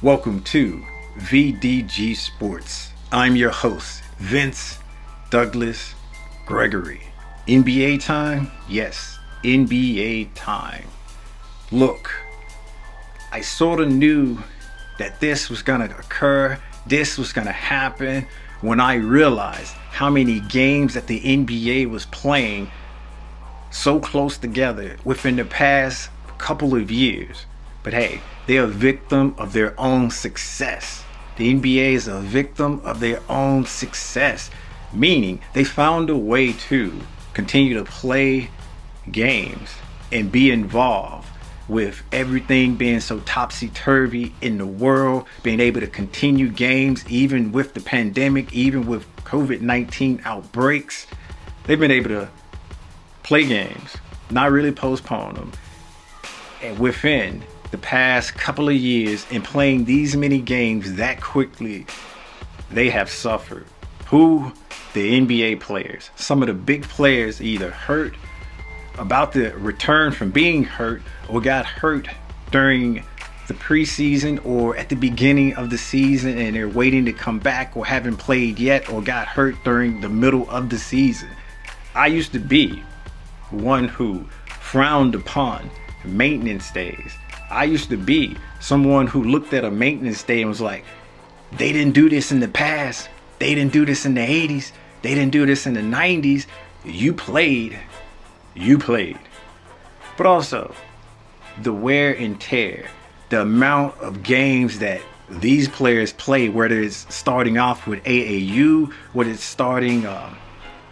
Welcome to VDG Sports. I'm your host, Vince Douglas Gregory. NBA time? Yes, NBA time. Look, I sort of knew that this was going to occur, this was going to happen when I realized how many games that the NBA was playing so close together within the past couple of years. But hey, they're a victim of their own success. The NBA is a victim of their own success, meaning they found a way to continue to play games and be involved with everything being so topsy-turvy in the world, being able to continue games even with the pandemic, even with COVID-19 outbreaks. They've been able to play games, not really postpone them. And within the past couple of years, in playing these many games that quickly, they have suffered. Who? The NBA players. Some of the big players either hurt, about to return from being hurt, or got hurt during the preseason or at the beginning of the season and they're waiting to come back or haven't played yet, or got hurt during the middle of the season. I used to be one who frowned upon maintenance days. I used to be someone who looked at a maintenance day and was like, they didn't do this in the past. They didn't do this in the 80s. They didn't do this in the 90s. You played. But also, the wear and tear, the amount of games that these players play, whether it's starting off with AAU, whether it's starting,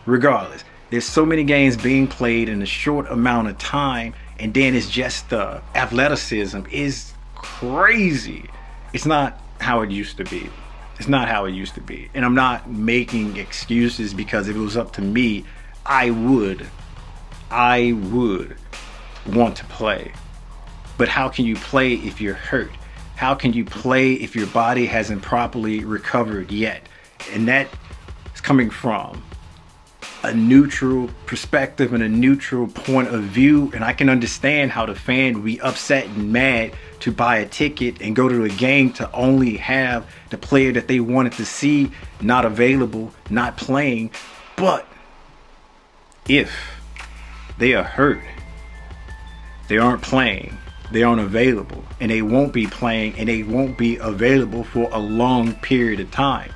regardless. There's so many games being played in a short amount of time, and then it's just the athleticism is crazy. It's not how it used to be. It's not how it used to be. And I'm not making excuses, because if it was up to me, I would want to play. But how can you play if you're hurt? How can you play if your body hasn't properly recovered yet? And that is coming from a neutral perspective and a neutral point of view. And I can understand how the fan would be upset and mad to buy a ticket and go to a game to only have the player that they wanted to see not available, not playing. But if they are hurt, they aren't playing, they aren't available, and they won't be playing, and they won't be available for a long period of time.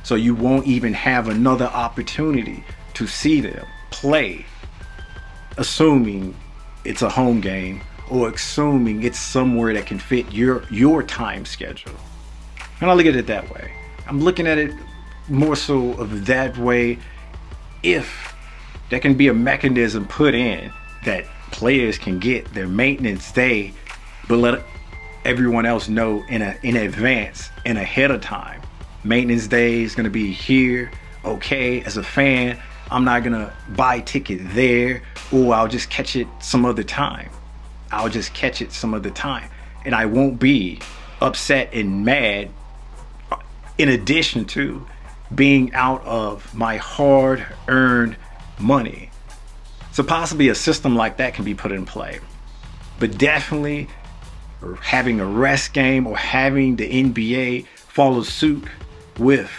So you won't even have another opportunity to see them play, assuming it's a home game or assuming it's somewhere that can fit your time schedule. And I look at it that way. I'm looking at it more so of that way. If there can be a mechanism put in that players can get their maintenance day, but let everyone else know in advance and ahead of time. Maintenance day is going to be here. Okay, as a fan, I'm not going to buy a ticket there, or I'll just catch it some other time. And I won't be upset and mad, in addition to being out of my hard-earned money. So possibly a system like that can be put in play. But definitely having a rest game, or having the NBA follow suit with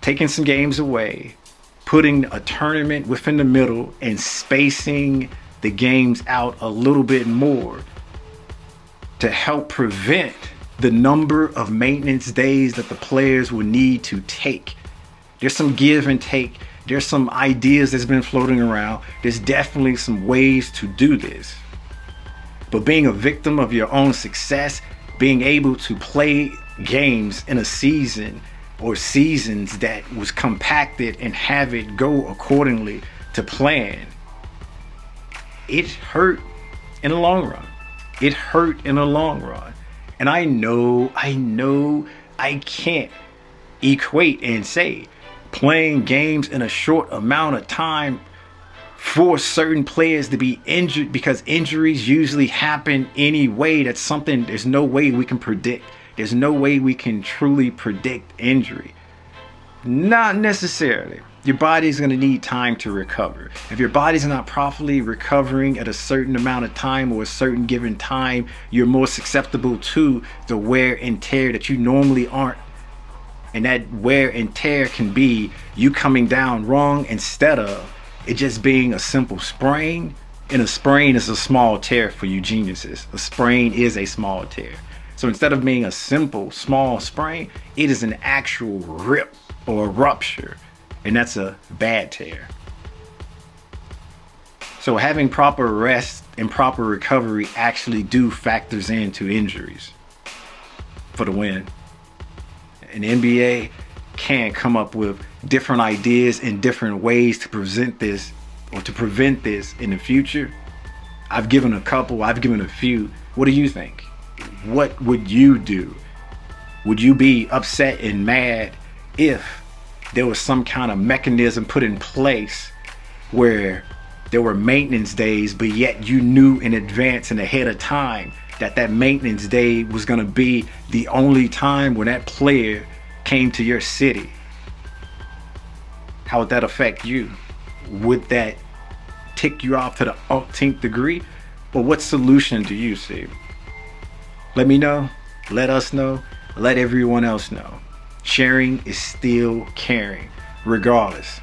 taking some games away, putting a tournament within the middle, and spacing the games out a little bit more to help prevent the number of maintenance days that the players will need to take. There's some give and take. There's some ideas that's been floating around. There's definitely some ways to do this. But being a victim of your own success, being able to play games in a season or seasons that was compacted and have it go accordingly to plan, it hurt in the long run. And I know I can't equate and say playing games in a short amount of time for certain players to be injured, because injuries usually happen anyway. That's something there's no way we can predict. There's no way we can truly predict injury. Not necessarily. your body's going to need time to recover. If your body's not properly recovering at a certain amount of time or a certain given time, you're more susceptible to the wear and tear that you normally aren't. And that wear and tear can be you coming down wrong instead of it just being a simple sprain. And a sprain is a small tear for you geniuses. A sprain is a small tear. So instead of being a simple small sprain, it is an actual rip or a rupture. And that's a bad tear. So having proper rest and proper recovery actually do factors into injuries for the win. An NBA can come up with different ideas and different ways to present this or to prevent this in the future. I've given a couple, I've given a few. What do you think? What would you do? Would you be upset and mad if there was some kind of mechanism put in place where there were maintenance days, but yet you knew in advance and ahead of time that that maintenance day was going to be the only time when that player came to your city? How would that affect you? Would that tick you off to the umpteenth degree? Or what solution do you see? Let me know. Let us know. Let everyone else know. Sharing is still caring, regardless.